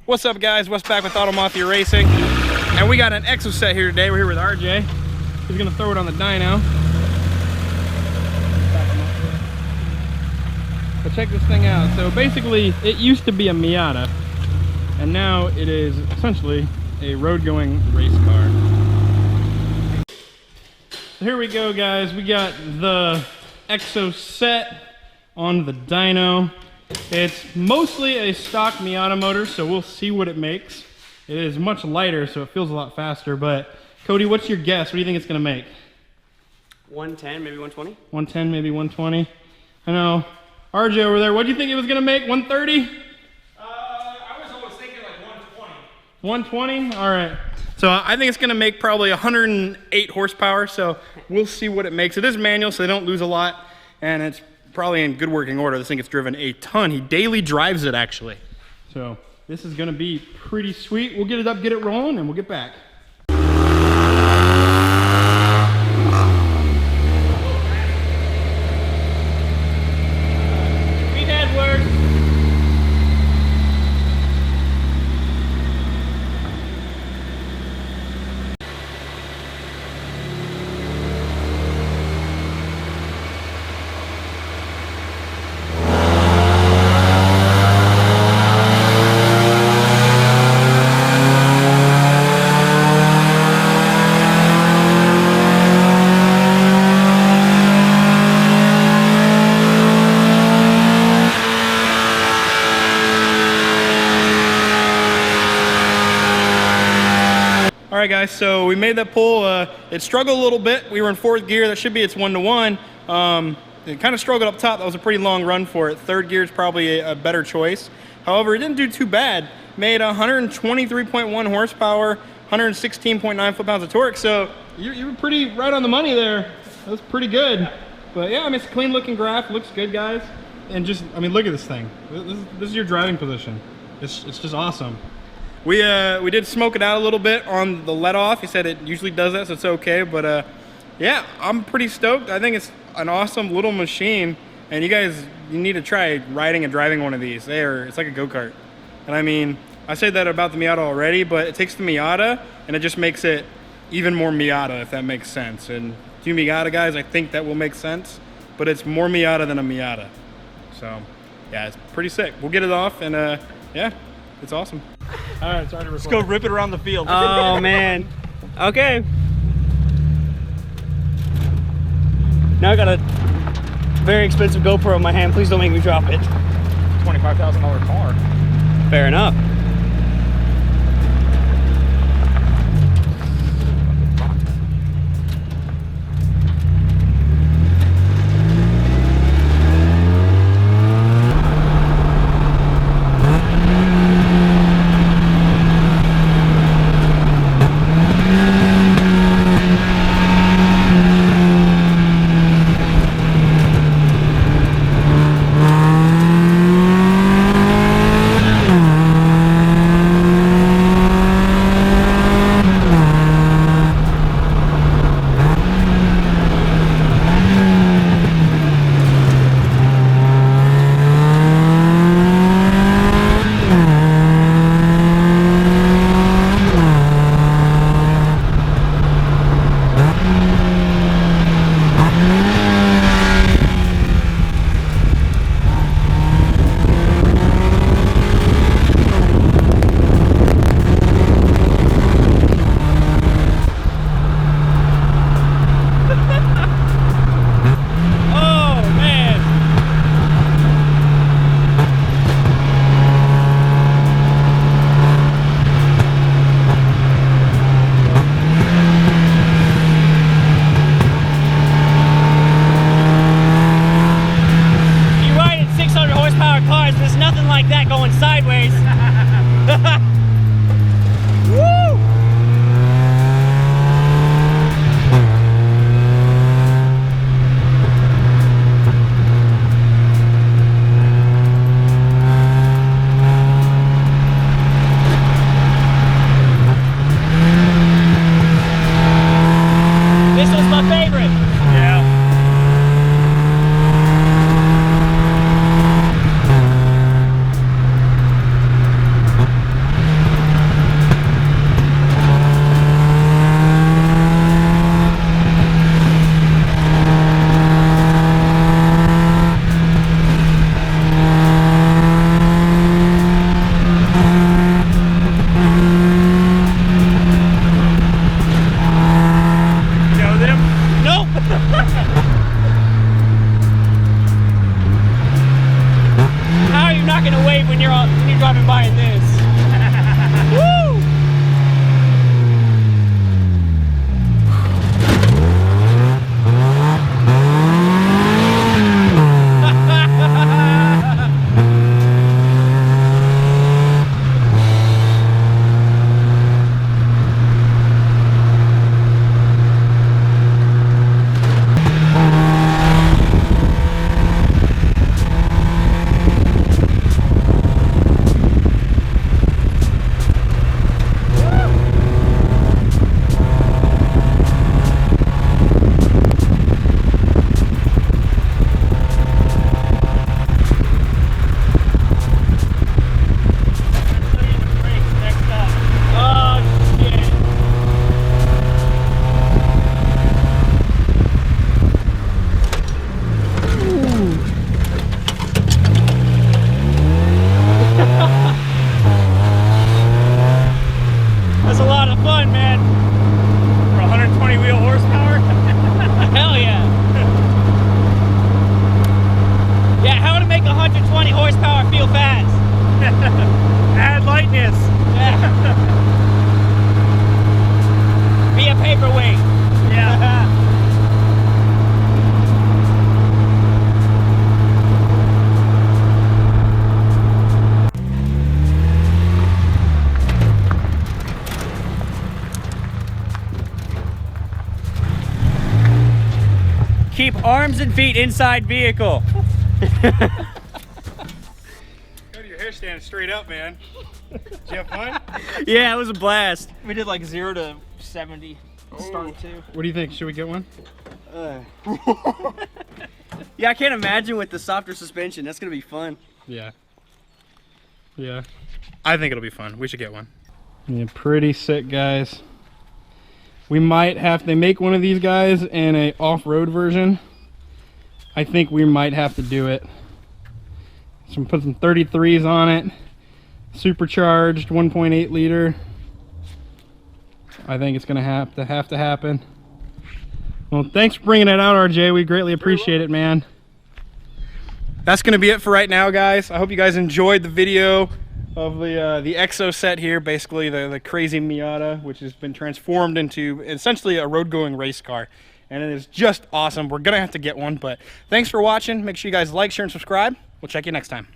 What's up, guys? Wes back with Auto Mafia Racing, and we got an Exocet here today. We're here with RJ. He's gonna throw it on the dyno. But check this thing out. So basically, it used to be a Miata, and now it is essentially a road-going race car. So here we go, guys. We got the Exocet on the dyno. It's mostly a stock Miata motor, so we'll see what it makes. It is much lighter, so it feels a lot faster. But Cody, what's your guess? What do you think it's gonna make? 110, maybe 120. 110, maybe 120. I know. RJ over there, what do you think it was gonna make? 130? I was always thinking like 120. 120? All right. So I think it's gonna make probably 108 horsepower. So we'll see what it makes. It is manual, so they don't lose a lot, and it's probably in good working order. This thing gets driven a ton. He daily drives it, actually. So this is gonna be pretty sweet. We'll get it up, get it rolling, and we'll get back. Speedhead works. All right, guys, so we made that pull. It struggled a little bit. We were in fourth gear. That should be its 1-to-1. It kind of struggled up top. That was a pretty long run for it. Third gear is probably a better choice. However, it didn't do too bad. Made 123.1 horsepower, 116.9 foot-pounds of torque. So you were pretty right on the money there. That was pretty good. But yeah, I mean, it's a clean looking graph. Looks good, guys. And just, I mean, look at this thing. This is your driving position. It's just awesome. We did smoke it out a little bit on the let off. He said it usually does that, so it's okay. But yeah, I'm pretty stoked. I think it's an awesome little machine, and you need to try riding and driving one of these. It's like a go-kart. And I mean, I said that about the Miata already, but it takes the Miata and it just makes it even more Miata, if that makes sense. And to you Miata guys, I think that will make sense, but it's more Miata than a Miata. So yeah, it's pretty sick. We'll get it off, and yeah, it's awesome. All right, sorry to record. Let's go rip it around the field. Oh, man. Okay. Now I got a very expensive GoPro in my hand. Please don't make me drop it. $25,000 car. Fair enough. keep arms and feet inside vehicle. Your hair standing straight up, man. Did you have fun? Yeah, it was a blast. We did like 0 to 70 start too. What do you think? Should we get one? Yeah, I can't imagine with the softer suspension. That's gonna be fun. Yeah. Yeah. I think it'll be fun. We should get one. Yeah, pretty sick, guys. We might have to make one of these guys in a off-road version. I think we might have to do it. So I'm put some 33s on it. Supercharged 1.8 liter. I think it's gonna have to happen. Well, thanks for bringing it out, RJ. We greatly appreciate it, man. That's gonna be it for right now, guys. I hope you guys enjoyed the video of the Exocet here, basically the crazy Miata, which has been transformed into essentially a road-going race car. And it is just awesome. We're gonna have to get one, but thanks for watching. Make sure you guys like, share, and subscribe. We'll check you next time.